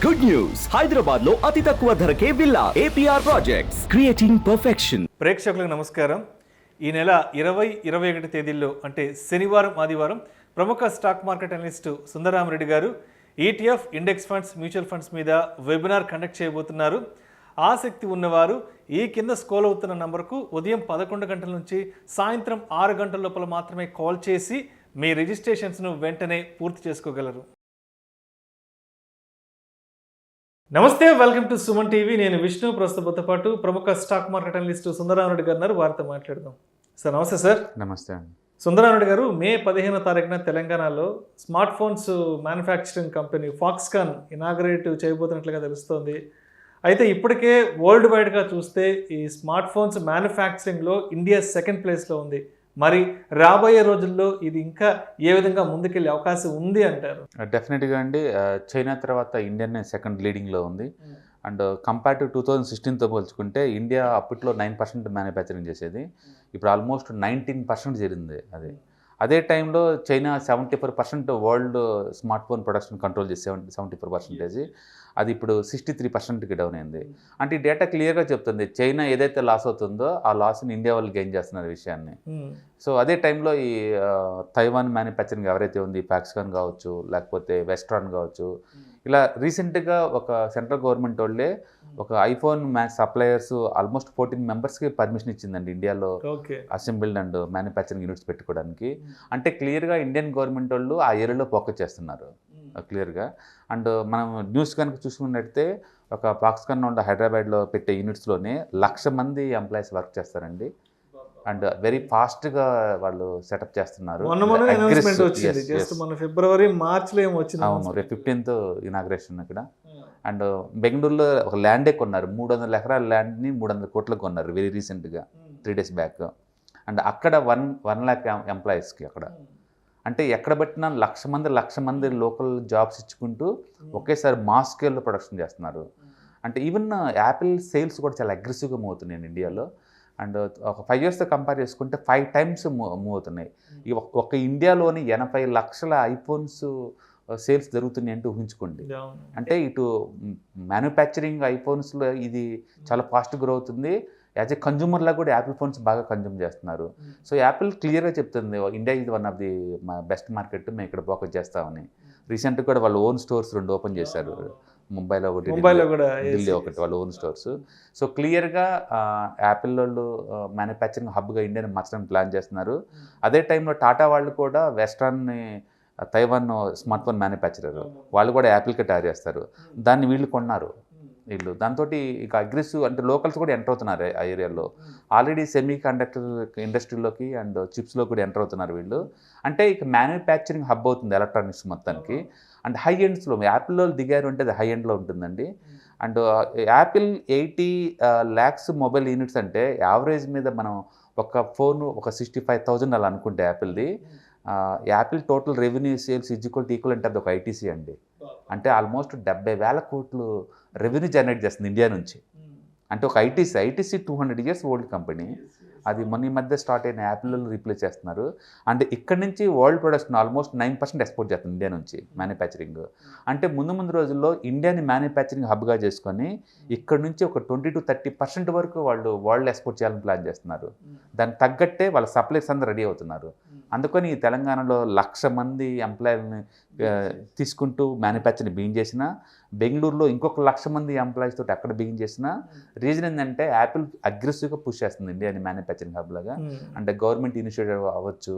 Good news! Hyderabad lo అతి తక్కువ ధరకే villa APR Projects creating perfection. ప్రేక్షకులకు నమస్కారం. ఈ నెల 20-21 తేదీల్లో అంటే శనివారం ఆదివారం ప్రముఖ స్టాక్ మార్కెట్ అనలిస్ట్ సుందర రామి రెడ్డి గారు ETF index funds mutual funds మీద వెబినార్ కండక్ట్ చేయబోతున్నారు. ఆసక్తి ఉన్నవారు ఈ కింద స్క్రోల్ అవుతున్న నంబర్కు ఉదయం 11 గంటల నుంచి సాయంత్రం 6 గంటల లోపల మాత్రమే కాల్ చేసి మీ రిజిస్ట్రేషన్స్ను వెంటనే పూర్తి చేసుకోగలరు. నమస్తే, వెల్కమ్ టు సుమన్ టీవీ. నేను విష్ణు. ప్రస్తుతంతో పాటు ప్రముఖ స్టాక్ మార్కెట్ అనలిస్ట్ సుందర రామి రెడ్డి గారు ఉన్నారు. వారితో మాట్లాడదాం. సార్ నమస్తే. సార్ నమస్తే అండి. సుందర రామి రెడ్డి గారు, మే 15వ తారీఖున తెలంగాణలో smart phones manufacturing company Foxconn inaugurate చేయబోతున్నట్లుగా తెలుస్తోంది. అయితే ఇప్పటికే వరల్డ్ వైడ్గా చూస్తే ఈ స్మార్ట్ ఫోన్స్ మ్యానుఫ్యాక్చరింగ్లో ఇండియా సెకండ్ ప్లేస్లో ఉంది. మరి రాబోయే రోజుల్లో ఇది ఇంకా ఏ విధంగా ముందుకెళ్ళే అవకాశం ఉంది అంటారు? డెఫినెట్గా అండి. చైనా తర్వాత ఇండియన్ సెకండ్ లీడింగ్లో ఉంది. అండ్ కంపేర్ టు 2016తో పోల్చుకుంటే ఇండియా అప్పట్లో 9% మ్యానుఫ్యాక్చరింగ్ చేసేది. ఇప్పుడు ఆల్మోస్ట్ 19% చేరింది. అదే టైంలో China 74% world smart phone production control చేసి 74%. అది ఇప్పుడు 63%కి డౌన్ అయింది. అంటే ఈ డేటా క్లియర్గా చెప్తుంది చైనా ఏదైతే లాస్ అవుతుందో ఆ లాస్ని ఇండియా వాళ్ళు గెయిన్ చేస్తున్నారు విషయాన్ని. సో అదే టైంలో ఈ తైవాన్ మ్యానుఫ్యాక్చరింగ్ ఎవరైతే ఉంది, ఫాక్స్కాన్ కావచ్చు, లేకపోతే వెస్ట్రాన్ కావచ్చు, ఇలా రీసెంట్గా ఒక సెంట్రల్ గవర్నమెంట్ వాళ్ళే ఒక ఐఫోన్ సప్లయర్స్ ఆల్మోస్ట్ 14 మెంబర్స్కి పర్మిషన్ ఇచ్చిందండి ఇండియాలో అసెంబ్ల్డ్ అండ్ మ్యానుఫ్యాక్చరింగ్ యూనిట్స్ పెట్టుకోవడానికి. అంటే క్లియర్గా ఇండియన్ గవర్నమెంట్ వాళ్ళు ఆ ఏరియాలో ఫోకస్ చేస్తున్నారు క్లియర్గా. అండ్ మనం న్యూస్ కనుక చూసుకున్నట్టయితే ఒక ఫాక్స్కాన్ ఉన్న హైదరాబాద్లో పెట్టే యూనిట్స్లోనే 1,00,000 మంది ఎంప్లాయీస్ వర్క్ చేస్తారండి. అండ్ వెరీ ఫాస్ట్గా వాళ్ళు సెటప్ చేస్తున్నారు. ఫిబ్రవరి మార్చ్లో ఏమో వచ్చింది. అవును, రేపు 15th ఇనాగ్రేషన్ అక్కడ. అండ్ బెంగళూరులో ఒక ల్యాండే కొన్నారు, 300 ఎకరాల ల్యాండ్ని 300 కోట్లకు కొన్నారు వెరీ రీసెంట్గా 3 days బ్యాక్. అండ్ అక్కడ 1 lakh ఎంప్లాయీస్కి అక్కడ. అంటే ఎక్కడ పెట్టినా 1,00,000 మంది లోకల్ జాబ్స్ ఇచ్చుకుంటూ ఒకేసారి మాస్ స్కేల్లో ప్రొడక్షన్ చేస్తున్నారు. అంటే ఈవెన్ యాపిల్ సేల్స్ కూడా చాలా అగ్రెసివ్గా మూవ్ అవుతున్నాయి ఇండియాలో. అండ్ ఒక 5 yearsతో కంపేర్ చేసుకుంటే 5 times మూవ్ అవుతున్నాయి. ఒక ఇండియాలోని 80 లక్షల ఐఫోన్స్ సేల్స్ జరుగుతున్నాయి అంటే ఊహించుకోండి. అంటే ఇటు మ్యానుఫ్యాక్చరింగ్ ఐఫోన్స్లో ఇది చాలా ఫాస్ట్ గ్రో అవుతుంది. యాజ్ ఏ కన్జ్యూమర్లా కూడా యాపిల్ ఫోన్స్ బాగా కన్జ్యూమ్ చేస్తున్నారు. సో యాపిల్ క్లియర్గా చెప్తుంది ఇండియా ఇది one of the best market, మేము ఇక్కడ ఫోకస్ చేస్తామని. రీసెంట్గా కూడా వాళ్ళు ఓన్ స్టోర్స్ 2 ఓపెన్ చేశారు. ముంబైలో ఒకటి, ఢిల్లీ ఒకటి, వాళ్ళ ఓన్ స్టోర్స్. సో క్లియర్గా యాపిల్ వాళ్ళు మ్యానుఫ్యాక్చరింగ్ హబ్గా ఇండియాని మార్చడానికి ప్లాన్ చేస్తున్నారు. అదే టైంలో టాటా వాళ్ళు కూడా వెస్ట్రాన్ని తైవాన్ స్మార్ట్ ఫోన్ మ్యానుఫ్యాక్చరర్, వాళ్ళు కూడా యాపిల్కి తయారు చేస్తారు. దాన్ని వీళ్ళు కొన్నారు. దాంతో ఇక అగ్రెసివ్ అంటే లోకల్స్ కూడా ఎంటర్ అవుతున్నారు ఆ ఏరియాలో. ఆల్రెడీ సెమీ కండక్టర్ ఇండస్ట్రీలోకి అండ్ చిప్స్లో కూడా ఎంటర్ అవుతున్నారు వీళ్ళు. అంటే ఇక మ్యానుఫ్యాక్చరింగ్ హబ్ అవుతుంది ఎలక్ట్రానిక్స్ మొత్తానికి. అండ్ హై ఎండ్స్లో యాపిల్లో దిగారు అంటే అది హై ఎండ్లో ఉంటుందండి. And Apple 80 lakhs mobile units అంటే యావరేజ్ మీద మనం ఒక ఫోన్ ఒక 65,000 అలా అనుకుంటే యాపిల్ది. Apple total revenue sales equal అంటే అది ఒక ఐటీసీ అండి. అంటే ఆల్మోస్ట్ 70,000 కోట్లు రెవెన్యూ జనరేట్ చేస్తుంది ఇండియా నుంచి. అంటే ఒక ఐటీసీ 200 years ఓల్డ్ కంపెనీ. అది మొన్న ఈ మధ్య స్టార్ట్ అయిన యాపిల్ రీప్లేస్ చేస్తున్నారు. అంటే ఇక్కడ నుంచి వరల్డ్ ప్రొడక్షన్ ఆల్మోస్ట్ 9% ఎక్స్పోర్ట్ చేస్తుంది ఇండియా నుంచి మ్యానుఫ్యాక్చరింగ్. అంటే ముందు రోజుల్లో ఇండియాని మ్యానుఫ్యాక్చరింగ్ హబ్గా చేసుకొని ఇక్కడ నుంచి ఒక 20-30% వరకు వాళ్ళు వరల్డ్ ఎక్స్పోర్ట్ చేయాలని ప్లాన్ చేస్తున్నారు. దానికి తగ్గట్టే వాళ్ళ సప్లైర్స్ అందరూ రెడీ అవుతున్నారు. అందుకని తెలంగాణలో 1,00,000 మంది ఎంప్లాయీలని తీసుకుంటూ మ్యానుఫ్యాక్చరింగ్ బిగిన్ చేసిన, బెంగళూరులో ఇంకొక 1,00,000 మంది ఎంప్లాయీస్ తోటి అక్కడ బిగిన్ చేసిన. రీజన్ ఏంటంటే యాపిల్ అగ్రెసివ్గా పుష్ చేస్తుంది ఇండియాని మ్యానుఫ్యాక్చరింగ్ హబ్ లాగా. అంటే గవర్నమెంట్ ఇనిషియేటివ్ అవ్వచ్చు,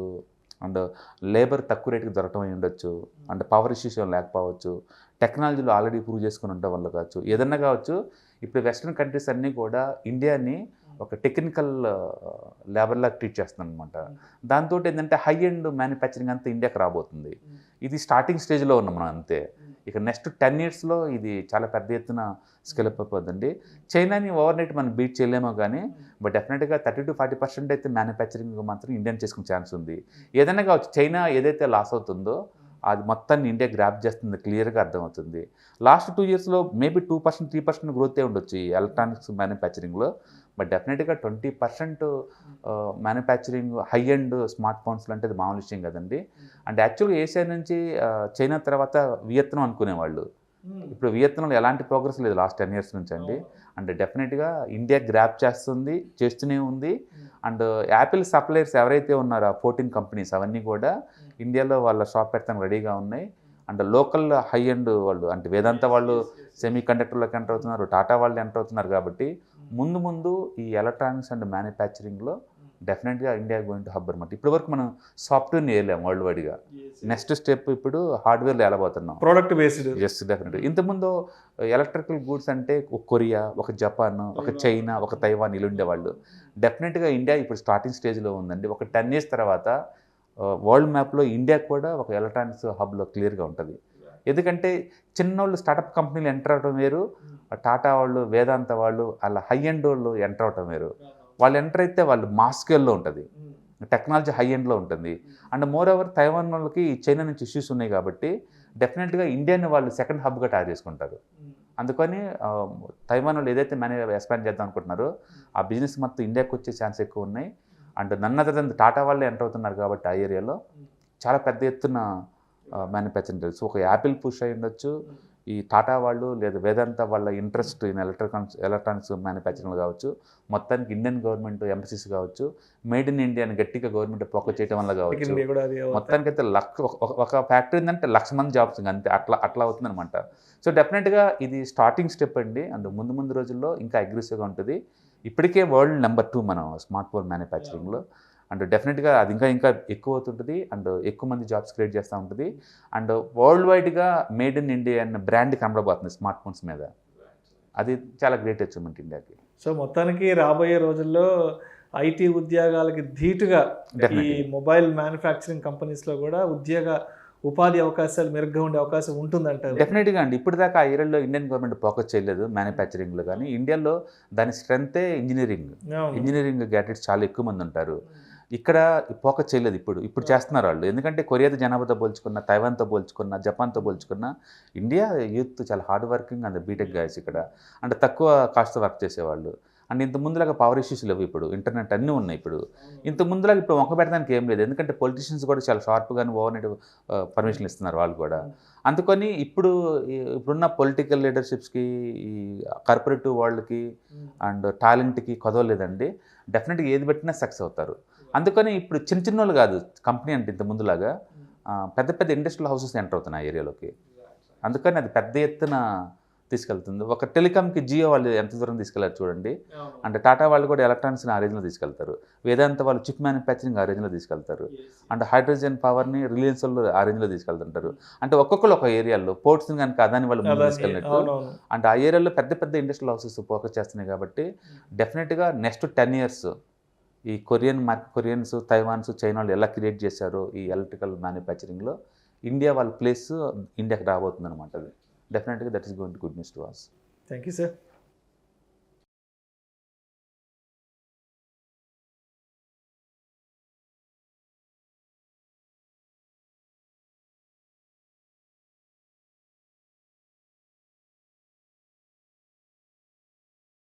అండ్ లేబర్ తక్కువ రేటుకి దొరకడం అయి ఉండొచ్చు, అండ్ పవర్ ఇష్యూస్ లేకపోవచ్చు, టెక్నాలజీలో ఆల్రెడీ ప్రూవ్ చేసుకుని ఉండడం వల్ల కావచ్చు, ఏదన్నా కావచ్చు. ఇప్పుడు వెస్ట్రన్ కంట్రీస్ అన్నీ కూడా ఇండియాని ఒక టెక్నికల్ లేబర్లా ట్రీట్ చేస్తుంది అనమాట. దాంతో ఏంటంటే హై ఎండ్ మ్యానుఫ్యాక్చరింగ్ అంతా ఇండియాకి రాబోతుంది. ఇది స్టార్టింగ్ స్టేజ్లో ఉన్నాం మనం అంతే. ఇక నెక్స్ట్ 10 yearsలో ఇది చాలా పెద్ద ఎత్తున స్కేలప్ అయిపోతుందండి. చైనాని ఓవర్నైట్ మనం బీట్ చేయలేమో కానీ బట్ డెఫినెట్గా 30-40% అయితే మ్యానుఫ్యాక్చరింగ్ మాత్రం ఇండియన్ చేసుకునే ఛాన్స్ ఉంది. ఏదైనా కావచ్చు, చైనా ఏదైతే లాస్ అవుతుందో అది మొత్తాన్ని ఇండియా గ్రాప్ చేస్తుంది క్లియర్గా అర్థమవుతుంది. లాస్ట్ 2 yearsలో మేబీ 2%-3% గ్రోతే ఉండొచ్చు ఈ ఎలక్ట్రానిక్స్ మ్యానుఫ్యాక్చరింగ్లో. బట్ డెఫినెట్గా 20% మ్యానుఫ్యాక్చరింగ్ హై ఎండ్ స్మార్ట్ ఫోన్స్లో అంటే అది మామూలు విషయం కదండి. అండ్ యాక్చువల్గా ఏషియా నుంచి చైనా తర్వాత వియత్నాం అనుకునేవాళ్ళు. ఇప్పుడు వియత్నాంలో ఎలాంటి ప్రోగ్రెస్ లేదు లాస్ట్ 10 years నుంచి అండి. అండ్ డెఫినెట్గా ఇండియా గ్రాప్ చేస్తూనే ఉంది. అండ్ యాపిల్ సప్లయర్స్ ఎవరైతే ఉన్నారో ఆ 14 కంపెనీస్ అవన్నీ కూడా ఇండియాలో వాళ్ళ షాప్ పెట్టడానికి రెడీగా ఉన్నాయి. అండ్ లోకల్ హై ఎండ్ వాళ్ళు అంటే వేదాంత వాళ్ళు సెమీ కండక్టర్లోకి ఎంటర్ అవుతున్నారు, టాటా వాళ్ళు ఎంటర్ అవుతున్నారు. కాబట్టి ముందు ఈ ఎలక్ట్రానిక్స్ అండ్ మ్యానుఫ్యాక్చరింగ్లో డెఫినెట్గా ఇండియా గోయింగ్ టు హబ్ అనమాట. ఇప్పటి వరకు మనం సాఫ్ట్వేర్ని వేయలేము వరల్డ్ వైడ్గా. నెక్స్ట్ స్టెప్ ఇప్పుడు హార్డ్వేర్లో వెళ్ళబోతున్నాం, ప్రోడక్ట్ బేస్డ్. ఎస్ డెఫినెట్గా. ఇంతకుముందు ఎలక్ట్రికల్ గూడ్స్ అంటే ఒక కొరియా, ఒక జపాన్, ఒక చైనా, ఒక తైవాన్ ఇలా ఉండేవాళ్ళు. డెఫినెట్గా ఇండియా ఇప్పుడు స్టార్టింగ్ స్టేజ్లో ఉందండి. ఒక 10 years తర్వాత వరల్డ్ మ్యాప్లో ఇండియా కూడా ఒక ఎలక్ట్రానిక్స్ హబ్లో క్లియర్గా ఉంటుంది. ఎందుకంటే చిన్నోళ్ళు స్టార్టప్ కంపెనీలు ఎంటర్ అవడం వేరు, టాటా వాళ్ళు, వేదాంత వాళ్ళు అలా హై ఎండ్ వాళ్ళు ఎంటర్ అవడం వేరు. వాళ్ళు ఎంటర్ అయితే వాళ్ళు మాస్ స్కేల్లో ఉంటుంది, టెక్నాలజీ హై ఎండ్లో ఉంటుంది. అండ్ మోర్ ఓవర్ తైవాన్ వాళ్ళకి చైనా నుంచి ఇష్యూస్ ఉన్నాయి కాబట్టి డెఫినెట్గా ఇండియాని వాళ్ళు సెకండ్ హబ్గా తయారు చేసుకుంటారు. అందుకని తైవాన్ వాళ్ళు ఏదైతే ఎక్స్పాండ్ చేద్దాం అనుకుంటున్నారో ఆ బిజినెస్ మొత్తం ఇండియాకి వచ్చే ఛాన్స్ ఎక్కువ ఉన్నాయి. అండ్ నన్నదర్ టాటా వాళ్ళే ఎంటర్ అవుతున్నారు కాబట్టి ఆ ఏరియాలో చాలా పెద్ద ఎత్తున మ్యానుఫ్యాక్చరింగ్ తెలుసు. ఒక యాపిల్ పుష్ అయి ఉండొచ్చు, ఈ టాటా వాళ్ళు లేదా వేదాంత వాళ్ళ ఇంట్రెస్ట్ ఇన్ ఎలక్ట్రానిక్స్ మ్యానుఫ్యాక్చరింగ్ కావచ్చు, మొత్తానికి ఇండియన్ గవర్నమెంట్ ఎంబసీస్ కావచ్చు, మేడ్ ఇన్ ఇండియా అని గట్టిగా గవర్నమెంట్ ఫోకస్ చేయడం వల్ల కావచ్చు, మొత్తానికి అయితే ఒక ఫ్యాక్టరీ ఏంటంటే 1,00,000 మంది జాబ్స్ అంతే అట్లా అవుతుంది అనమాట. సో డెఫినెట్గా ఇది స్టార్టింగ్ స్టెప్ అండి. అండ్ ముందు రోజుల్లో ఇంకా అగ్రెసివ్గా ఉంటుంది. ఇప్పటికే వరల్డ్ నెంబర్ 2 మనం స్మార్ట్ ఫోన్ మ్యానుఫ్యాక్చరింగ్లో. అండ్ డెఫినెట్గా అది ఇంకా ఎక్కువ అవుతుంటుంది. అండ్ ఎక్కువ మంది జాబ్స్ క్రియేట్ చేస్తూ ఉంటుంది. అండ్ వరల్డ్ వైడ్గా మేడ్ ఇన్ ఇండియా అన్న బ్రాండ్ కనబడబోతుంది స్మార్ట్ ఫోన్స్ మీద. అది చాలా గ్రేట్ అచీవ్మెంట్ ఇండియాకి. సో మొత్తానికి రాబోయే రోజుల్లో ఐటీ ఉద్యోగాలకి ధీటుగా ఈ మొబైల్ మ్యానుఫ్యాక్చరింగ్ కంపెనీస్లో కూడా ఉపాధి అవకాశాలు మెరుగ్గా ఉండే అవకాశం ఉంటుందంటారు. డెఫినెట్గా అండి. ఇప్పటిదాకా ఆ ఏరియాలో ఇండియన్ గవర్నమెంట్ ఫోకస్ చేయలేదు మ్యానుఫ్యాక్చరింగ్లో. కానీ ఇండియాలో దాని స్ట్రెంతే ఇంజనీరింగ్ గ్యాడ్జెట్స్ చాలా ఎక్కువ మంది ఉంటారు. ఇక్కడ ఫోకస్ చేయలేదు. ఇప్పుడు చేస్తున్నారు వాళ్ళు. ఎందుకంటే కొరియాతో జనాభాతో పోల్చుకున్న, తైవాన్తో పోల్చుకున్న, జపాన్తో పోల్చుకున్న ఇండియా యూత్ చాలా hard working and BTech guys ఇక్కడ. అంటే తక్కువ కాస్ట్తో వర్క్ చేసేవాళ్ళు. అండ్ ఇంత ముందులాగా పవర్ ఇష్యూస్ లేవు. ఇప్పుడు ఇంటర్నెట్ అన్నీ ఉన్నాయి. ఇంత ముందులాగా ఇప్పుడు మొక్క పెట్టడానికి ఏం లేదు. ఎందుకంటే పొలిటీషియన్స్ కూడా చాలా షార్ప్గానే ఓవర్నైట్ పర్మిషన్లు ఇస్తున్నారు వాళ్ళు కూడా. అందుకని ఇప్పుడున్న పొలిటికల్ లీడర్షిప్స్కి, ఈ కార్పొరేటివ్ వరల్డ్కి అండ్ టాలెంట్కి కొదవలేదండి. డెఫినెట్గా ఏది పెట్టినా సక్సెస్ అవుతారు. అందుకని ఇప్పుడు చిన్న వాళ్ళు కాదు కంపెనీ అంటే ఇంత ముందులాగా పెద్ద ఇండస్ట్రియల్ హౌసెస్ ఎంటర్ అవుతున్నాయి ఆ ఏరియాలోకి. అందుకని అది పెద్ద ఎత్తున తీసుకెళ్తుంది. ఒక టెలికామ్కి జియో వాళ్ళు ఎంత దూరం తీసుకెళ్లారు చూడండి. అంటే టాటా వాళ్ళు కూడా ఎలక్ట్రానిక్స్ని ఆ రేంజ్లో తీసుకెళ్తారు. వేదాంత వాళ్ళు చిప్ మ్యానుఫ్యాక్చరింగ్ ఆ రేంజ్లో తీసుకెళ్తారు. అండ్ హైడ్రోజన్ పవర్ని రిలయన్స్ వాళ్ళు ఆ రేంజ్లో తీసుకెళ్తుంటారు. అంటే ఒక్కొక్కరు ఒక ఏరియాలో పోర్ట్స్ని కనుక అదాని వాళ్ళు ముందు తీసుకెళ్ళినట్టు. అంటే ఆ ఏరియాలో పెద్ద ఇండస్ట్రియల్ హౌసెస్ ఫోకస్ చేస్తున్నాయి. కాబట్టి డెఫినెట్గా నెక్స్ట్ 10 years ఈ కొరియన్స్, తైవాన్స్, చైనా వాళ్ళు ఎలా క్రియేట్ చేశారో ఈ ఎలక్ట్రికల్ మ్యానుఫ్యాక్చరింగ్లో ఇండియా వాళ్ళ ప్లేస్ ఇండియాకి రాబోతుంది అనమాట. అది డెఫినెట్గా that is going to good news to us. Thank you sir.